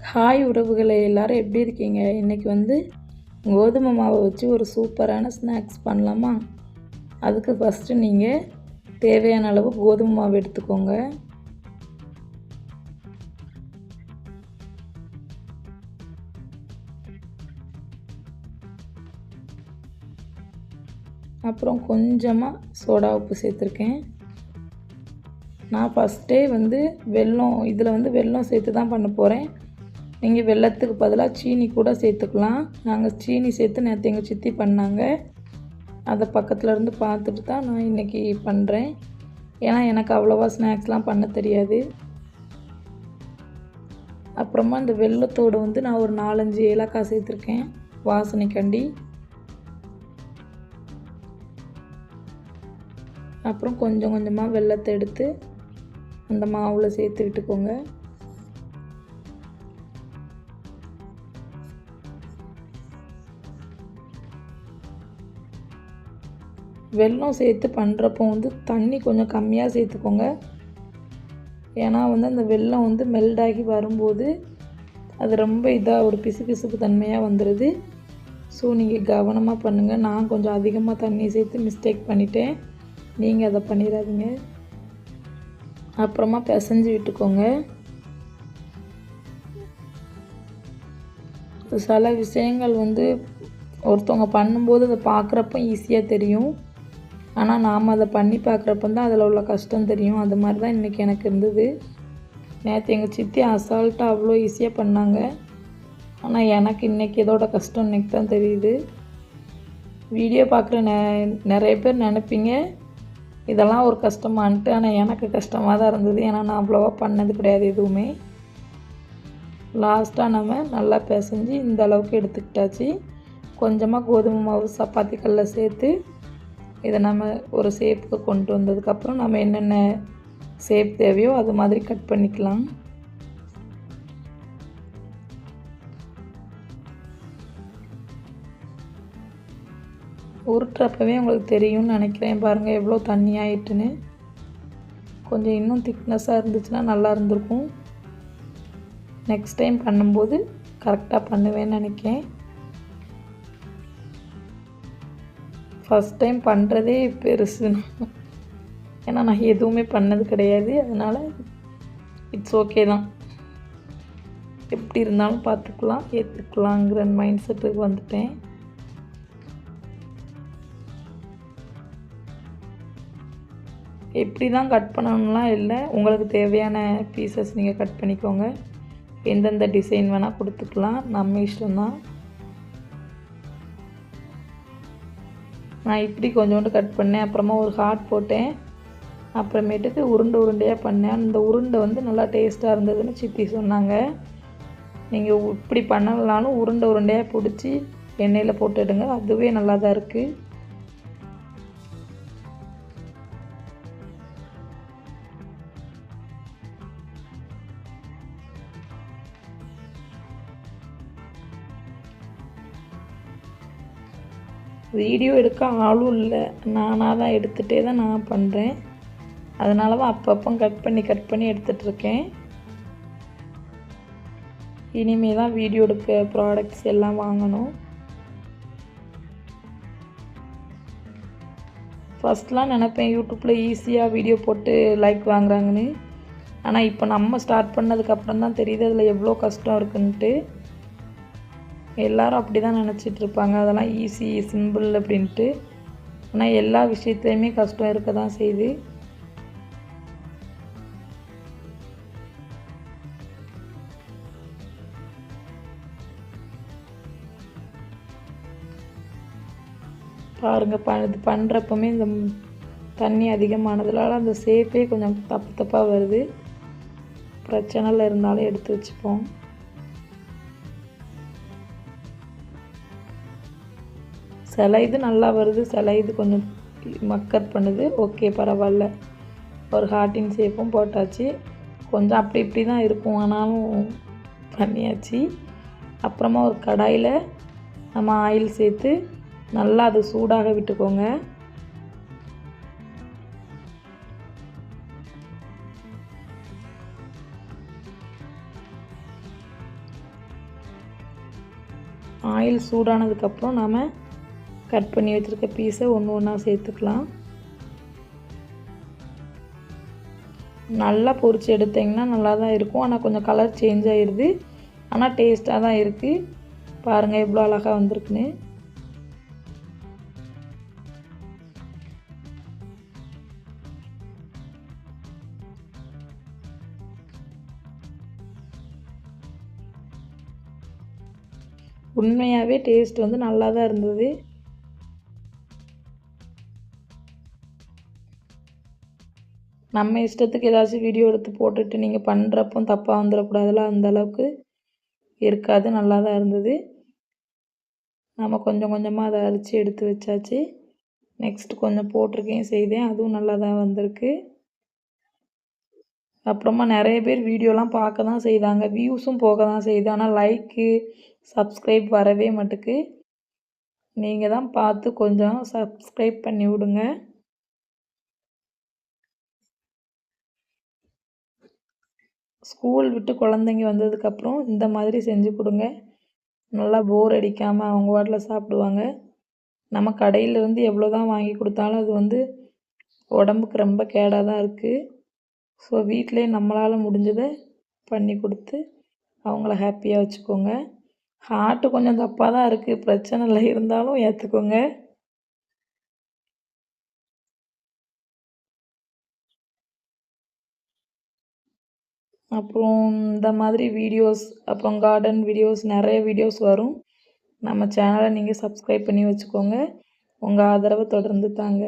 Hi உறவுகளே, எல்லாரும் எப்படி இருக்கீங்க? இன்றைக்கி கோதுமை மாவை வச்சு ஒரு சூப்பரான ஸ்நாக்ஸ் பண்ணலாமா? அதுக்கு ஃபஸ்ட்டு நீங்கள் தேவையான அளவு கோதுமை மாவு எடுத்துக்கோங்க. அப்புறம் கொஞ்சமாக சோடா உப்பு சேர்த்துருக்கேன். நான் ஃபஸ்ட்டே வெல்லம் இதில் வெல்லம் சேர்த்து தான் பண்ண போகிறேன். நீங்கள் வெல்லத்துக்கு பதிலாக சீனி கூட சேர்த்துக்கலாம். நாங்கள் சீனி சேர்த்து நேற்று எங்கள் சித்தி பண்ணாங்க. அதை பக்கத்தில் இருந்து பார்த்துட்டு தான் நான் இன்றைக்கி பண்ணுறேன். ஏன்னா எனக்கு அவ்வளோவா ஸ்நாக்ஸ்லாம் பண்ண தெரியாது. அப்புறமா இந்த வெல்லத்தோடு நான் ஒரு 4-5 ஏலக்காய் சேர்த்துருக்கேன் வாசனைக்காண்டி. அப்புறம் கொஞ்சம் கொஞ்சமாக வெல்லத்தை எடுத்து அந்த மாவில் சேர்த்து விட்டுக்கோங்க. வெல்லம் சேர்த்து பண்ணுறப்போ தண்ணி கொஞ்சம் கம்மியாக சேர்த்துக்கோங்க. ஏன்னா அந்த வெல்லம் மெல்ட் ஆகி வரும்போது அது ரொம்ப இதாக ஒரு பிசுபிசுப்பு தன்மையாக வந்துடுது. ஸோ நீங்கள் கவனமாக பண்ணுங்கள். நான் கொஞ்சம் அதிகமாக தண்ணி சேர்த்து மிஸ்டேக் பண்ணிட்டேன். நீங்கள் அதை பண்ணிடாதீங்க. அப்புறமா பிசைஞ்சு விட்டுக்கோங்க. சில விஷயங்கள் ஒருத்தவங்க பண்ணும்போது அதை பார்க்குறப்ப ஈஸியாக தெரியும். ஆனால் நாம் அதை பண்ணி பார்க்குறப்ப தான் அதில் உள்ள கஷ்டம் தெரியும். அது மாதிரி தான் இன்றைக்கி எனக்கு இருந்தது. நேற்று எங்கள் சித்தி அசால்ட்டாக அவ்வளோ ஈஸியாக பண்ணாங்க. ஆனால் எனக்கு இன்றைக்கி இதோட கஷ்டம் இன்றைக்கி தான் தெரியுது. வீடியோ பார்க்குற நிறைய பேர் நினைப்பீங்க இதெல்லாம் ஒரு கஷ்டமான்ட்டு. ஆனால் எனக்கு கஷ்டமாக தான் இருந்தது. ஏன்னா நான் அவ்வளோவா பண்ணது கிடையாது எதுவுமே. லாஸ்ட்டாக நம்ம நல்லா பிசைஞ்சு இந்த அளவுக்கு எடுத்துக்கிட்டாச்சு. கொஞ்சமாக கோதுமை மாவு சப்பாத்தி கல்லில் சேர்த்து இதை நம்ம ஒரு ஷேப்புக்கு கொண்டு வந்ததுக்கப்புறம் நம்ம என்னென்ன ஷேப் தேவையோ அது மாதிரி கட் பண்ணிக்கலாம். உருட்டுறப்பவே உங்களுக்கு தெரியும்னு நினைக்கிறேன். பாருங்கள் எவ்வளோ தண்ணி ஆயிட்டுன்னு. கொஞ்சம் இன்னும் திக்னஸாக இருந்துச்சுன்னா நல்லா இருந்திருக்கும். நெக்ஸ்ட் டைம் பண்ணும்போது கரெக்டாக பண்ணுவேன்னு நினைக்கிறேன். ஃபஸ்ட் டைம் பண்ணுறதே பெருசு. ஏன்னா நான் எதுவுமே பண்ணது கிடையாது. அதனால் இட்ஸ் ஓகே தான். எப்படி இருந்தாலும் பார்த்துக்கலாம், ஏற்றுக்கலாங்கிற மைண்ட் செட்டுக்கு வந்துட்டேன். எப்படி தான் கட் பண்ணணும்லாம் இல்லை. உங்களுக்கு தேவையான பீசஸ் நீங்கள் கட் பண்ணிக்கோங்க. எந்தெந்த டிசைன் வேணால் கொடுத்துக்கலாம், நம்ம இஷ்டம்தான். நான் இப்படி கொஞ்சோண்டு கட் பண்ணேன். அப்புறமா ஒரு ஹார்ட் போட்டேன். அப்புறமேட்டுக்கு உருண்டையாக பண்ணேன். அந்த உருண்டை நல்லா டேஸ்ட்டாக இருந்ததுன்னு சித்தி சொன்னாங்க. நீங்கள் இப்படி பண்ணலனாலும் உருண்டையாக பிடிச்சி எண்ணெயில் போட்டுடுங்க, அதுவே நல்லா தான் இருக்குது. வீடியோ எடுக்க ஆளும் இல்லை, நானாக தான் எடுத்துகிட்டே தான் நான் பண்ணுறேன். அதனால தான் அப்பப்போ கட் பண்ணி எடுத்துகிட்ருக்கேன். இனிமேல் தான் வீடியோ எடுக்க ப்ராடக்ட்ஸ் எல்லாம் வாங்கணும். ஃபஸ்ட்லாம் நினப்பேன் யூடியூப்பில் ஈஸியாக வீடியோ போட்டு லைக் வாங்குறாங்கன்னு. ஆனால் இப்போ நம்ம ஸ்டார்ட் பண்ணதுக்கப்புறம் தான் தெரியுது அதில் எவ்வளோ கஷ்டம் இருக்குன்ட்டு. எல்லோரும் அப்படி தான் நினச்சிட்ருப்பாங்க, அதெல்லாம் ஈஸி சிம்பிள் அப்படின்ட்டு. ஆனால் எல்லா விஷயத்துலையுமே கஷ்டம் இருக்க தான் செய்யுது. பாருங்கள், இது பண்ணுறப்பமே இந்த தண்ணி அதிகமானதுனால அந்த ஷேப்பே கொஞ்சம் தப்பாக வருது. பிரச்சனையில் இருந்தாலும் எடுத்து வச்சுப்போம். சில இது நல்லா வருது, சில இது கொஞ்சம் மக்கர் பண்ணுது. ஓகே, பரவாயில்ல. ஒரு ஹார்ட்டின் ஷேப்பும் போட்டாச்சு. கொஞ்சம் அப்படி இப்படி தான் இருக்கும், ஆனாலும் பண்ணியாச்சு. அப்புறமா ஒரு கடாயில் நம்ம ஆயில் சேர்த்து நல்லா அது சூடாக விட்டுக்கோங்க. ஆயில் சூடானதுக்கப்புறம் நாம் கட் பண்ணி வச்சுருக்க பீஸை ஒன்று ஒன்றா சேர்த்துக்கலாம். நல்லா பொரித்து எடுத்திங்கன்னா நல்லா தான் இருக்கும். ஆனால் கொஞ்சம் கலர் சேஞ்ச் ஆகிடுது. ஆனால் டேஸ்ட்டாக தான் இருக்குது. பாருங்கள் எவ்வளோ அழகாக வந்திருக்குன்னு. உண்மையாகவே டேஸ்ட் வந்து நல்லா தான் இருந்தது. நம்ம இஷ்டத்துக்கு ஏதாச்சும் வீடியோ எடுத்து போட்டுட்டு நீங்கள் பண்ணுறப்போ தப்பாக வந்துடக்கூடாதுல, அந்தளவுக்கு இருக்காது. நல்லா தான் இருந்தது. நம்ம கொஞ்சம் கொஞ்சமாக அதை அரிச்சு எடுத்து வச்சாச்சு. நெக்ஸ்ட்டு கொஞ்சம் போட்டிருக்கேன் செய்தேன், அதுவும் நல்லா தான் வந்திருக்கு. அப்புறமா நிறைய பேர் வீடியோலாம் பார்க்க தான் செய்தாங்க, வியூஸும் போக தான் செய்யுது. ஆனால் லைக்கு சப்ஸ்கிரைப் வரவே மாட்டுக்கு. நீங்கள் தான் பார்த்து கொஞ்சம் சப்ஸ்கிரைப் பண்ணி விடுங்க. ஸ்கூல் விட்டு குழந்தைங்க வந்ததுக்கப்புறம் இந்த மாதிரி செஞ்சு கொடுங்க. நல்லா போர் அடிக்காமல் அவங்க வாட்டில் சாப்பிடுவாங்க. நம்ம கடையிலேருந்து எவ்வளோ தான் வாங்கி கொடுத்தாலும் அது வந்து உடம்புக்கு ரொம்ப கேடாக தான் இருக்குது. ஸோ வீட்டிலே நம்மளால் முடிஞ்சதை பண்ணி கொடுத்து அவங்கள ஹாப்பியாக வச்சுக்கோங்க. ஹார்ட்டு கொஞ்சம் தப்பாக தான் இருக்குது, பிரச்சனை இல்லை, இருந்தாலும் ஏற்றுக்கோங்க. அப்புறம் இந்த மாதிரி வீடியோஸ், அப்புறம் கார்டன் வீடியோஸ், நிறைய வீடியோஸ் வரும். நம்ம சேனலை நீங்கள் சப்ஸ்கிரைப் பண்ணி வச்சுக்கோங்க. உங்கள் ஆதரவை தொடர்ந்து தாங்க.